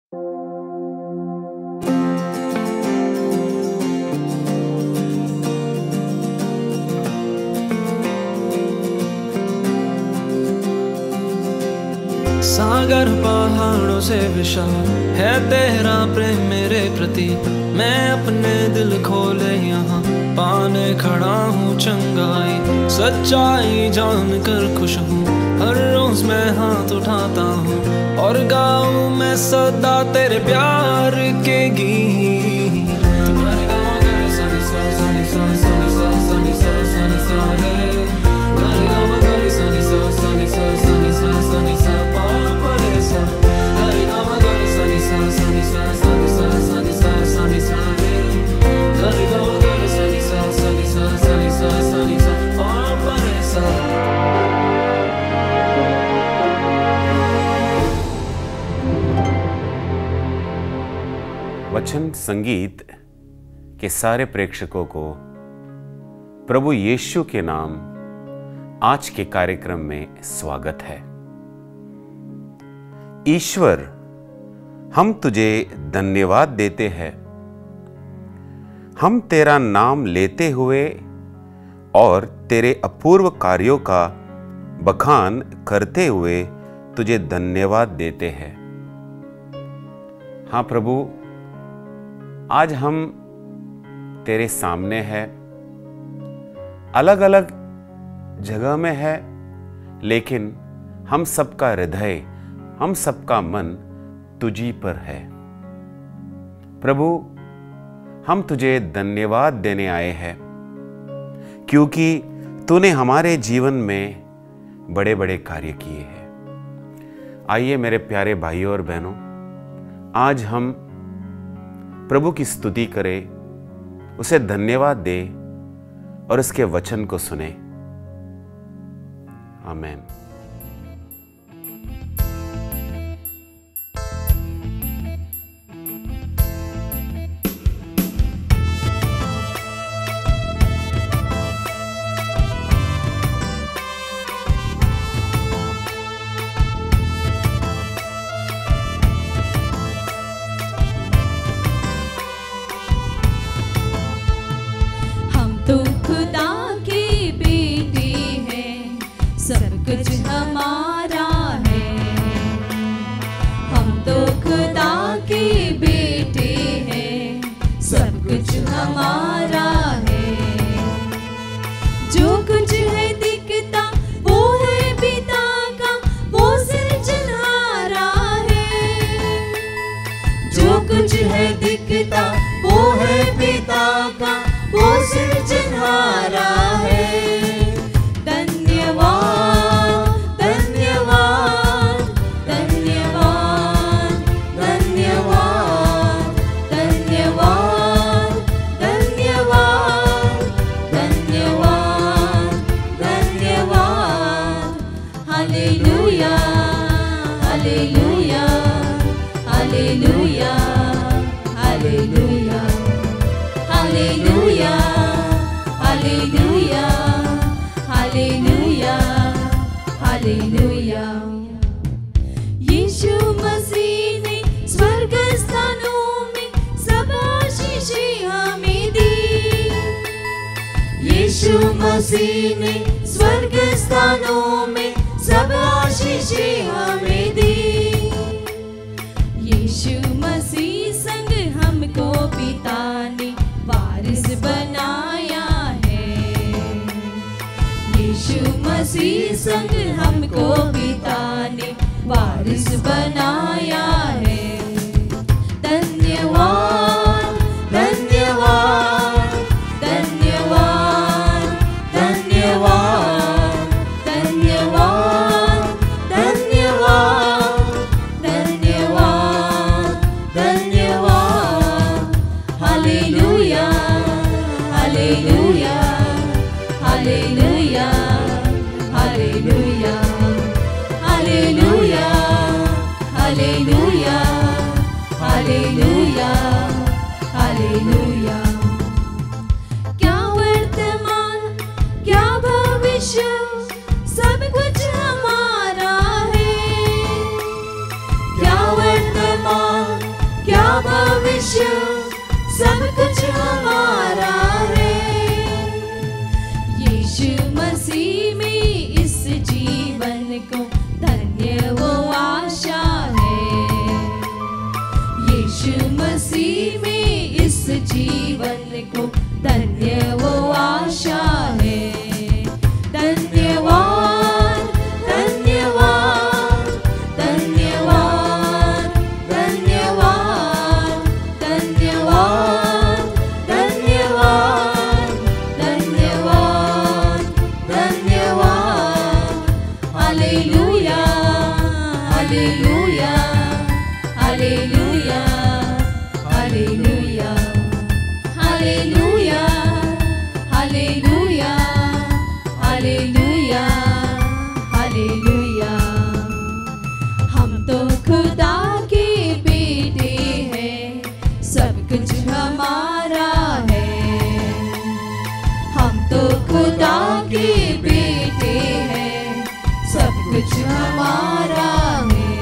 सागर पहाड़ों से विशाल है तेरा प्रेम मेरे प्रति, मैं अपने दिल खोले यहाँ पाने खड़ा हूँ चंगाई। सच्चाई जान कर खुश हूँ, हर रोज मैं हाथ उठाता हूँ और गाऊँ मैं सदा तेरे प्यार के गीत। वचन संगीत के सारे प्रेक्षकों को प्रभु यीशु के नाम आज के कार्यक्रम में स्वागत है। ईश्वर, हम तुझे धन्यवाद देते हैं। हम तेरा नाम लेते हुए और तेरे अपूर्व कार्यों का बखान करते हुए तुझे धन्यवाद देते हैं। हाँ प्रभु, आज हम तेरे सामने हैं, अलग अलग जगह में है, लेकिन हम सबका हृदय, हम सबका मन तुझी पर है। प्रभु, हम तुझे धन्यवाद देने आए हैं क्योंकि तूने हमारे जीवन में बड़े बड़े कार्य किए हैं। आइए मेरे प्यारे भाइयों और बहनों, आज हम प्रभु की स्तुति करें, उसे धन्यवाद दें और उसके वचन को सुने। आमीन। कुछ हमारा है, हम तो खुदा के बेटे हैं, सब कुछ हमारा है। जो कुछ है दिखता वो है पिता का, वो सृजनहारा है। जो कुछ है दिखता वो है पिता का, वो सृजनहारा है। यीशु मसीह ने स्वर्ग स्थानों में सब आशीषें हमें दी। यीशु मसीह ने स्वर्ग स्थानों में सब आशीषें हमें दी। यीशु मसीह संग हमको पिता ने वारिस बनाया है। यीशु मसीह संग हमको पिता ने वारिस बनाया है। धन्यवाद धन्यवाद धन्यवाद धन्यवाद धन्यवाद धन्यवाद धन्यवाद धन्यवाद। Hallelujah hallelujah hallelujah hallelujah hallelujah hallelujah hallelujah hallelujah. क्या वर्तमान क्या भविष्य सब कुछ हमारा है। क्या वर्तमान यीशु सब कुछ हमारा है। यीशु मसीह में इस जीवन को धन्य वो आशा है। यीशु मसीह में इस जीवन को धन्य वो आशा है। धन्यवाद धन्यवाद धन्यवाद धन्यवाद धन्यवाद धन्यवाद धन्यवाद धन्यवाद। Hallelujah hallelujah hallelujah hallelujah hallelujah hallelujah hallelujah hallelujah. हम तो खुदा के बेटे हैं, सब कुछ हमारा है। हम तो खुदा के बेटे हैं, सब कुछ हमारा है।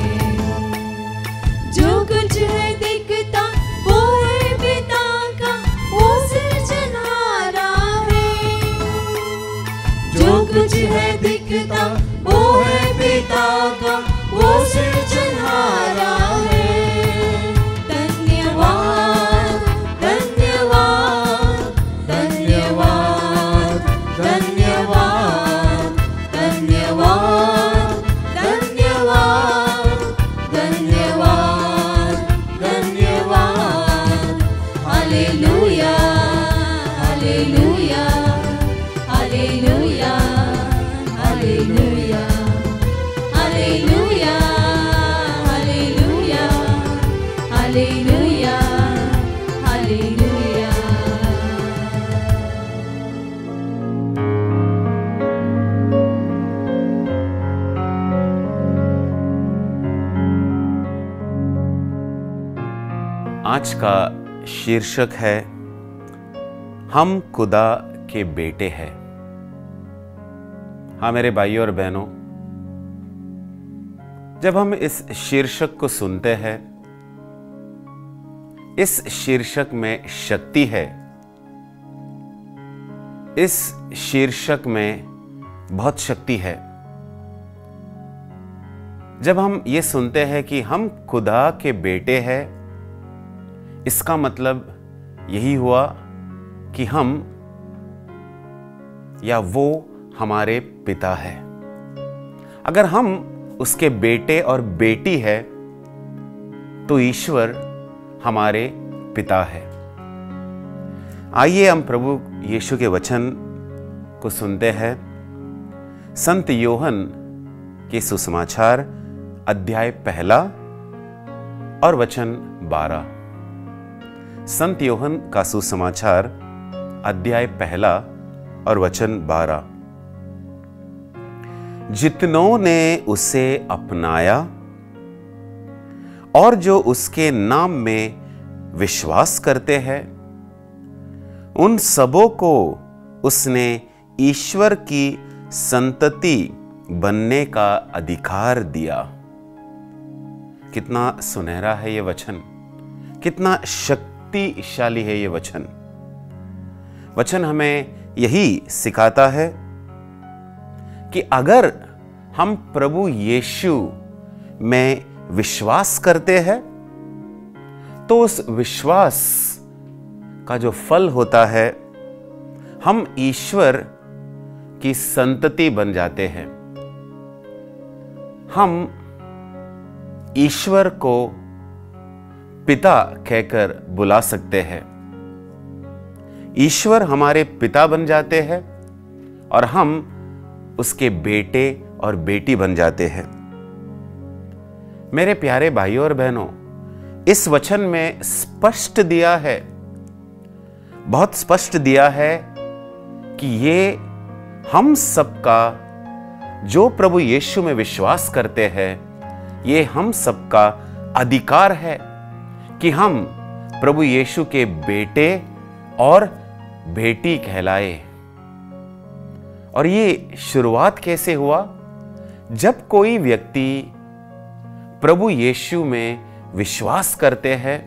जो कुछ है दिखता वो है पिता का, वो सृजनहारा है। जो कुछ है दिखता वो है पिता का, वो सृजनहारा है। धन्यवाद धन्यवाद धन्यवाद धन्यवाद धन्यवाद धन्यवाद धन्यवाद धन्यवाद। Hallelujah hallelujah hallelujah hallelujah hallelujah hallelujah hallelujah hallelujah. आज का शीर्षक है हम खुदा के बेटे हैं। हाँ मेरे भाइयों और बहनों, जब हम इस शीर्षक को सुनते हैं, इस शीर्षक में शक्ति है। इस शीर्षक में बहुत शक्ति है। जब हम ये सुनते हैं कि हम खुदा के बेटे हैं, इसका मतलब यही हुआ कि हम या वो हमारे पिता है। अगर हम उसके बेटे और बेटी है तो ईश्वर हमारे पिता है। आइए हम प्रभु यीशु के वचन को सुनते हैं। संत योहन के सुसमाचार अध्याय 1 और वचन 12। संत योहन का सुसमाचार अध्याय 1 और वचन 12। जितनों ने उसे अपनाया और जो उसके नाम में विश्वास करते हैं, उन सबों को उसने ईश्वर की संतति बनने का अधिकार दिया। कितना सुनहरा है ये वचन, कितना शक्तिशाली है ये वचन। वचन हमें यही सिखाता है कि अगर हम प्रभु यीशु में विश्वास करते हैं तो उस विश्वास का जो फल होता है, हम ईश्वर की संतति बन जाते हैं। हम ईश्वर को पिता कहकर बुला सकते हैं। ईश्वर हमारे पिता बन जाते हैं और हम उसके बेटे और बेटी बन जाते हैं। मेरे प्यारे भाइयों और बहनों, इस वचन में स्पष्ट दिया है, बहुत स्पष्ट दिया है कि ये हम सबका, जो प्रभु यीशु में विश्वास करते हैं, ये हम सबका अधिकार है कि हम प्रभु यीशु के बेटे और बेटी कहलाए। और ये शुरुआत कैसे हुआ? जब कोई व्यक्ति प्रभु यीशु में विश्वास करते हैं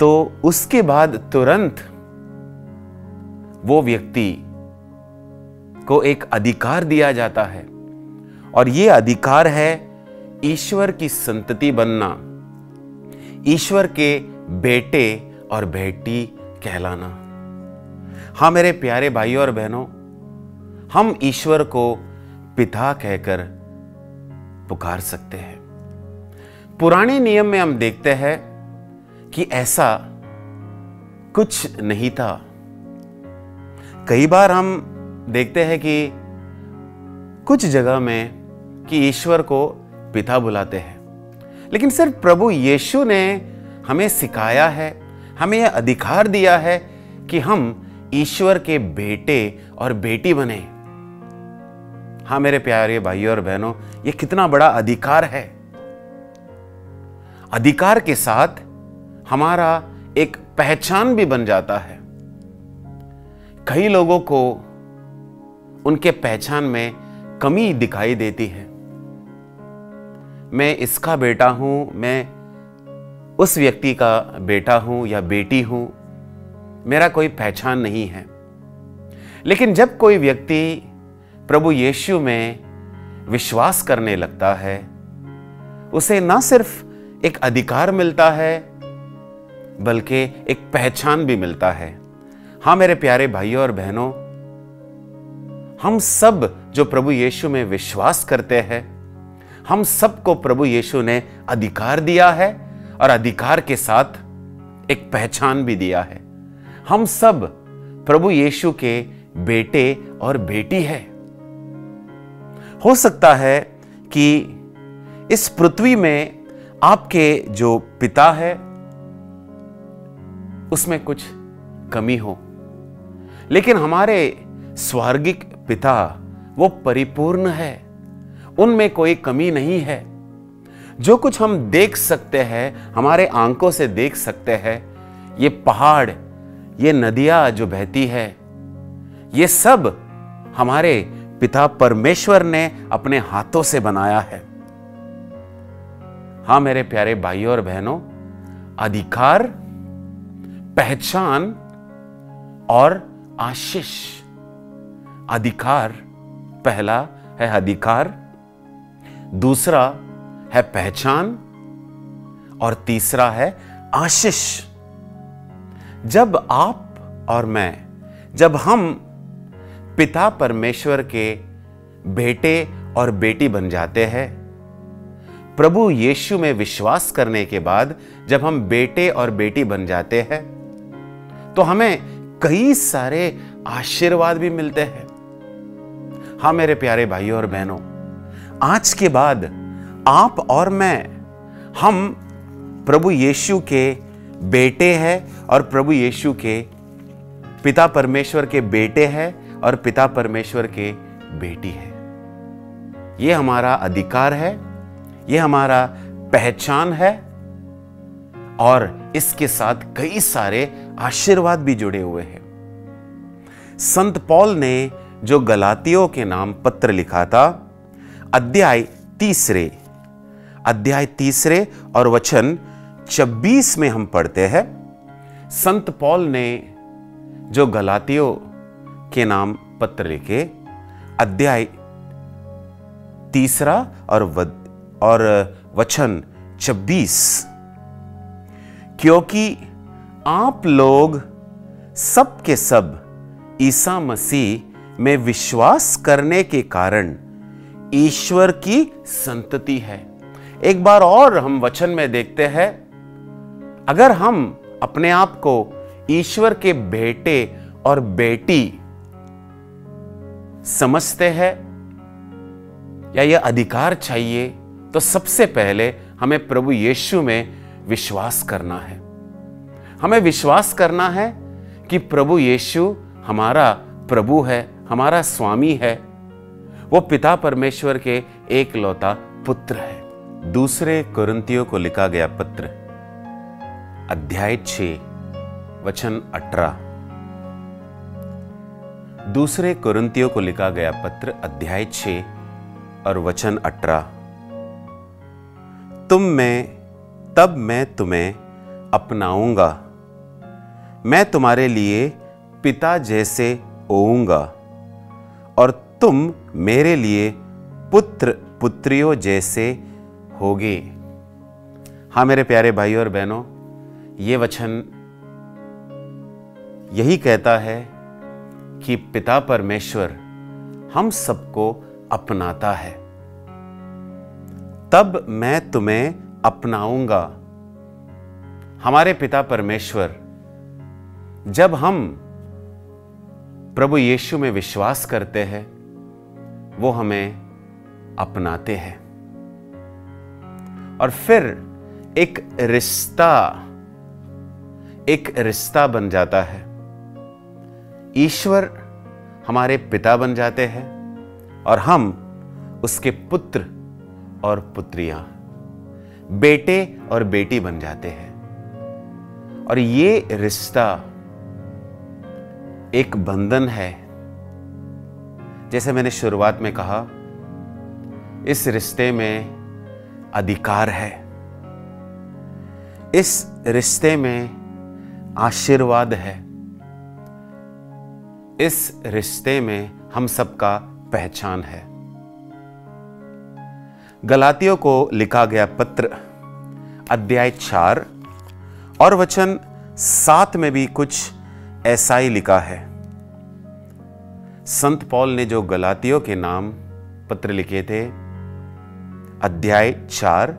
तो उसके बाद तुरंत वो व्यक्ति को एक अधिकार दिया जाता है, और ये अधिकार है ईश्वर की संतति बनना, ईश्वर के बेटे और बेटी कहलाना। हाँ मेरे प्यारे भाइयों और बहनों, हम ईश्वर को पिता कहकर पुकार सकते हैं। पुराने नियम में हम देखते हैं कि ऐसा कुछ नहीं था। कई बार हम देखते हैं कि कुछ जगह में कि ईश्वर को पिता बुलाते हैं, लेकिन सिर्फ प्रभु यीशु ने हमें सिखाया है, हमें यह अधिकार दिया है कि हम ईश्वर के बेटे और बेटी बने। हाँ मेरे प्यारे भाइयों और बहनों, यह कितना बड़ा अधिकार है। अधिकार के साथ हमारा एक पहचान भी बन जाता है। कई लोगों को उनके पहचान में कमी दिखाई देती है। मैं इसका बेटा हूं, मैं उस व्यक्ति का बेटा हूं या बेटी हूं, मेरा कोई पहचान नहीं है। लेकिन जब कोई व्यक्ति प्रभु यीशु में विश्वास करने लगता है, उसे ना सिर्फ एक अधिकार मिलता है बल्कि एक पहचान भी मिलता है। हाँ मेरे प्यारे भाइयों और बहनों, हम सब जो प्रभु यीशु में विश्वास करते हैं, हम सबको प्रभु यीशु ने अधिकार दिया है और अधिकार के साथ एक पहचान भी दिया है। हम सब प्रभु यीशु के बेटे और बेटी है। हो सकता है कि इस पृथ्वी में आपके जो पिता है उसमें कुछ कमी हो, लेकिन हमारे स्वर्गिक पिता वो परिपूर्ण है, उनमें कोई कमी नहीं है। जो कुछ हम देख सकते हैं, हमारे आंखों से देख सकते हैं, ये पहाड़, ये नदियां जो बहती है, ये सब हमारे पिता परमेश्वर ने अपने हाथों से बनाया है। हाँ मेरे प्यारे भाइयों और बहनों, अधिकार, पहचान और आशीष। अधिकार, पहला है अधिकार, दूसरा है पहचान और तीसरा है आशीष। जब आप और मैं, जब हम पिता परमेश्वर के बेटे और बेटी बन जाते हैं, प्रभु यीशु में विश्वास करने के बाद जब हम बेटे और बेटी बन जाते हैं, तो हमें कई सारे आशीर्वाद भी मिलते हैं। हाँ मेरे प्यारे भाइयों और बहनों, आज के बाद आप और मैं, हम प्रभु यीशु के बेटे हैं और प्रभु यीशु के पिता परमेश्वर के बेटे हैं और पिता परमेश्वर के बेटी है। ये हमारा अधिकार है, ये हमारा पहचान है, और इसके साथ कई सारे आशीर्वाद भी जुड़े हुए हैं। संत पौल ने जो गलातियों के नाम पत्र लिखा था, अध्याय तीसरे और वचन 26 में हम पढ़ते हैं। संत पौल ने जो गलातियों के नाम पत्र लिखे, अध्याय 3 और वचन 26, क्योंकि आप लोग सब के सब ईसा मसीह में विश्वास करने के कारण ईश्वर की संतति है। एक बार और हम वचन में देखते हैं, अगर हम अपने आप को ईश्वर के बेटे और बेटी समझते हैं या यह अधिकार चाहिए, तो सबसे पहले हमें प्रभु यीशु में विश्वास करना है। हमें विश्वास करना है कि प्रभु यीशु हमारा प्रभु है, हमारा स्वामी है, वो पिता परमेश्वर के एकलौता पुत्र है। दूसरे कुरिन्थियों को लिखा गया पत्र, अध्याय 6 वचन 18। दूसरे कुरिन्थियों को लिखा गया पत्र, अध्याय 6 और वचन 18। तब मैं तुम्हें अपनाऊंगा मैं तुम्हारे लिए पिता जैसे होऊंगा और तुम मेरे लिए पुत्र पुत्रियों जैसे होगे। हाँ मेरे प्यारे भाइयों और बहनों, ये वचन यही कहता है कि पिता परमेश्वर हम सबको अपनाता है। तब मैं तुम्हें अपनाऊंगा। हमारे पिता परमेश्वर जब हम प्रभु यीशु में विश्वास करते हैं, वो हमें अपनाते हैं और फिर एक रिश्ता बन जाता है। ईश्वर हमारे पिता बन जाते हैं और हम उसके पुत्र और पुत्रियां, बेटे और बेटी बन जाते हैं। और ये रिश्ता एक बंधन है। जैसे मैंने शुरुआत में कहा, इस रिश्ते में अधिकार है, इस रिश्ते में आशीर्वाद है, इस रिश्ते में हम सबका पहचान है। गलातियों को लिखा गया पत्र अध्याय 4 और वचन 7 में भी कुछ ऐसा ही लिखा है। संत पौल ने जो गलातियों के नाम पत्र लिखे थे, अध्याय 4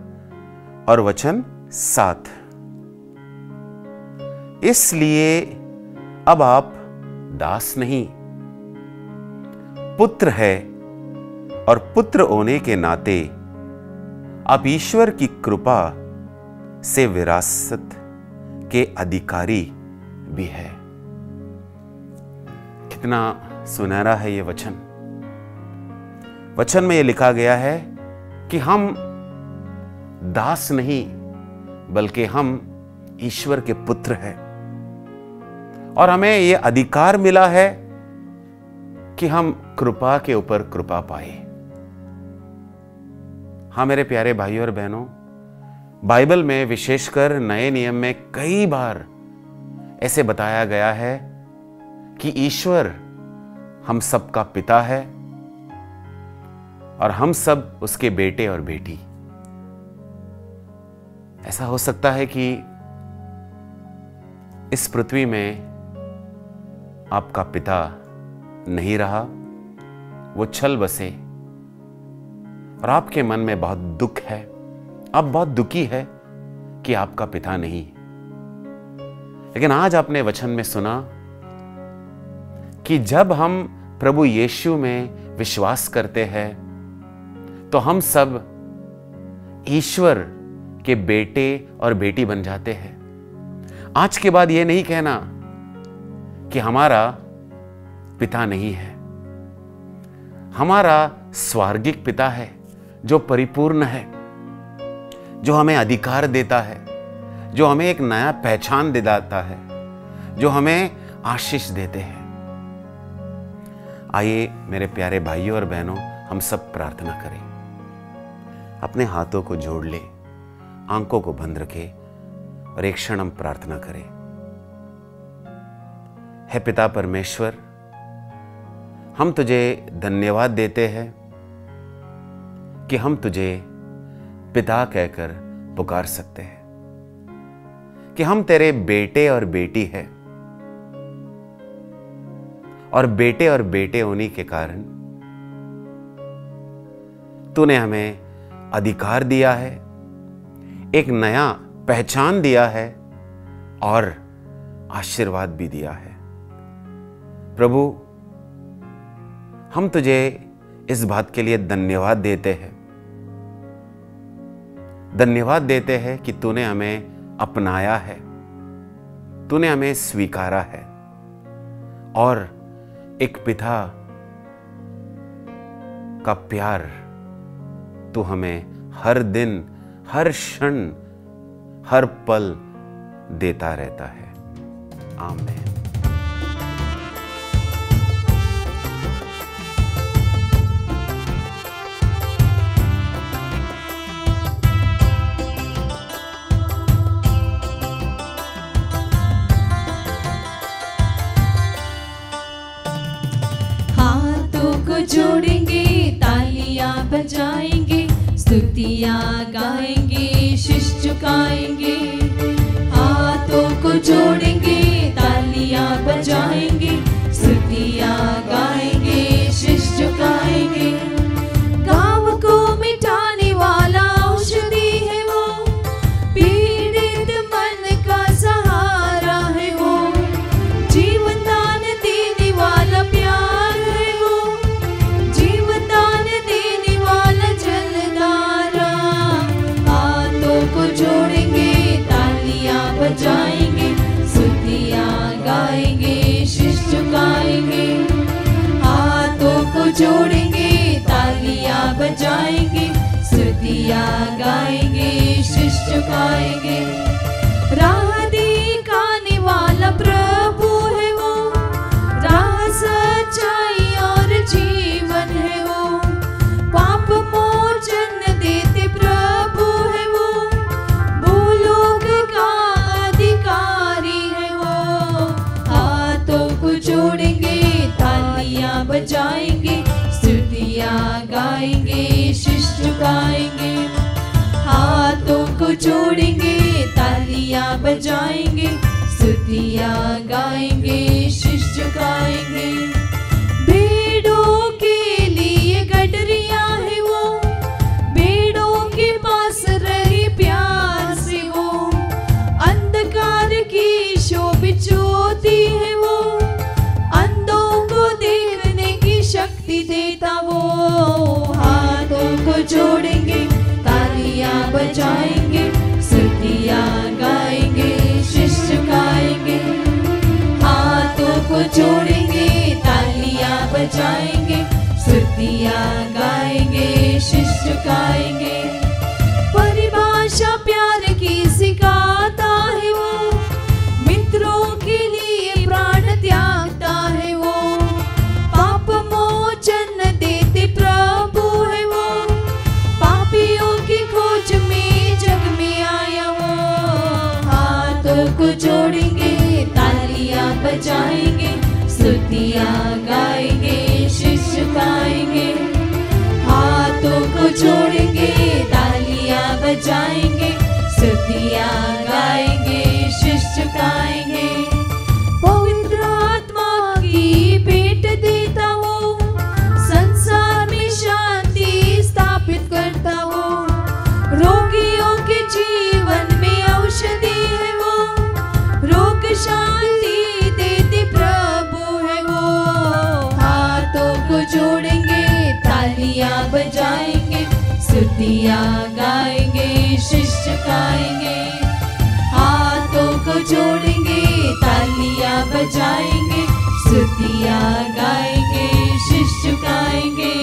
और वचन 7, इसलिए अब आप दास नहीं पुत्र है और पुत्र होने के नाते आप ईश्वर की कृपा से विरासत के अधिकारी भी है। कितना सुनहरा है ये वचन। वचन में ये लिखा गया है कि हम दास नहीं बल्कि हम ईश्वर के पुत्र हैं और हमें ये अधिकार मिला है कि हम कृपा के ऊपर कृपा पाए। हाँ मेरे प्यारे भाइयों और बहनों, बाइबल में विशेषकर नए नियम में कई बार ऐसे बताया गया है कि ईश्वर हम सबका पिता है और हम सब उसके बेटे और बेटी। ऐसा हो सकता है कि इस पृथ्वी में आपका पिता नहीं रहा, वो चल बसे और आपके मन में बहुत दुख है, आप बहुत दुखी है कि आपका पिता नहीं। लेकिन आज आपने वचन में सुना कि जब हम प्रभु यीशु में विश्वास करते हैं तो हम सब ईश्वर के बेटे और बेटी बन जाते हैं। आज के बाद यह नहीं कहना कि हमारा पिता नहीं है। हमारा स्वर्गिक पिता है जो परिपूर्ण है, जो हमें अधिकार देता है, जो हमें एक नया पहचान दिलाता है, जो हमें आशीष देते हैं। आइए मेरे प्यारे भाइयों और बहनों, हम सब प्रार्थना करें। अपने हाथों को जोड़ ले, आंखों को बंद रखे और एक क्षण हम प्रार्थना करें। हे पिता परमेश्वर, हम तुझे धन्यवाद देते हैं कि हम तुझे पिता कहकर पुकार सकते हैं, कि हम तेरे बेटे और बेटी हैं और बेटे होने के कारण तूने हमें अधिकार दिया है, एक नया पहचान दिया है और आशीर्वाद भी दिया है। प्रभु, हम तुझे इस बात के लिए धन्यवाद देते हैं। धन्यवाद देते हैं कि तूने हमें अपनाया है, तूने हमें स्वीकारा है और एक पिता का प्यार तू हमें हर दिन, हर क्षण, हर पल देता रहता है। आमीन। झुकाएंगे, हाथों को जोड़ेंगे, तालियां बजाएंगे, स्तुतियां गाएंगे, शीश झुकाएंगे। गाँव को मिटाने वाला औषधि है वो, पीड़ित मन का सहारा है वो, जीवन दान देने वाला प्यार है वो, जीवन दान देने वाला जलधारा। हाथों को जोड़ेंगे, तालियां बजाएंगे, स्तुतियां गाएंगे, शीश झुकाएंगे। हाथों को जोड़ेंगे, तालियां बजाएंगे, स्तुतियां गाएंगे, शीश झुकाएंगे। राह दिखाने वाला प्रभु है वो, राह सच्चाई और जीवन है वो, पाप मोचन देते प्रभु है वो, भूलोक का अधिकारी है वो। हाथों को जोड़ेंगे, तालियां बजाएंगे, स्तुतियां गाएंगे, शीश झुकाएंगे। हाथों को जोड़ेंगे, तालियां बजाएंगे, स्तुतियां गाएंगे, शीश झुकाएंगे। भेड़ों के लिए गडरियां है वो, भेड़ों के पास रहे प्यार से वो, अंधकार की शोभित ज्योति है वो, अंधों को देखने की शक्ति देता वो। हाथों को जोड़ेंगे, तालियां बजाएंगे, स्तुतियां गाएंगे, शीश झुकाएंगे। हाथों को जोड़ेंगे, तालियां बजाएंगे, स्तुतियां गाएंगे, शीश झुकाएंगे। परिभाषा प्यार की सिखाता है वो, मित्रों के लिए प्राण त्यागता है वो, पाप मोचन देते प्रभु है वो, पापियों की खोज में जग में आया वो। हाथों को जोड़ेंगे, तालियां बजाएंगे, स्तुतियां गाएंगे, शीश झुकाएंगे। हाथों को जोड़ेंगे, तालियां बजाएंगे, स्तुतियां गाएंगे, शीश झुकाएंगे। पवित्र आत्मा की भेंट देता वो, संसार में शांति स्थापित करता वो, रोगियों के जीवन में औषधि है वो, रोग शांति देते प्रभु है वो। हाथों को जोड़ेंगे, तालियां बजाएंगे, स्तुतियां गाएंगे, शीश झुकाएंगे। हाथों को जोड़ेंगे, तालियां बजाएंगे, स्तुतियां गाएंगे, शीश झुकाएंगे।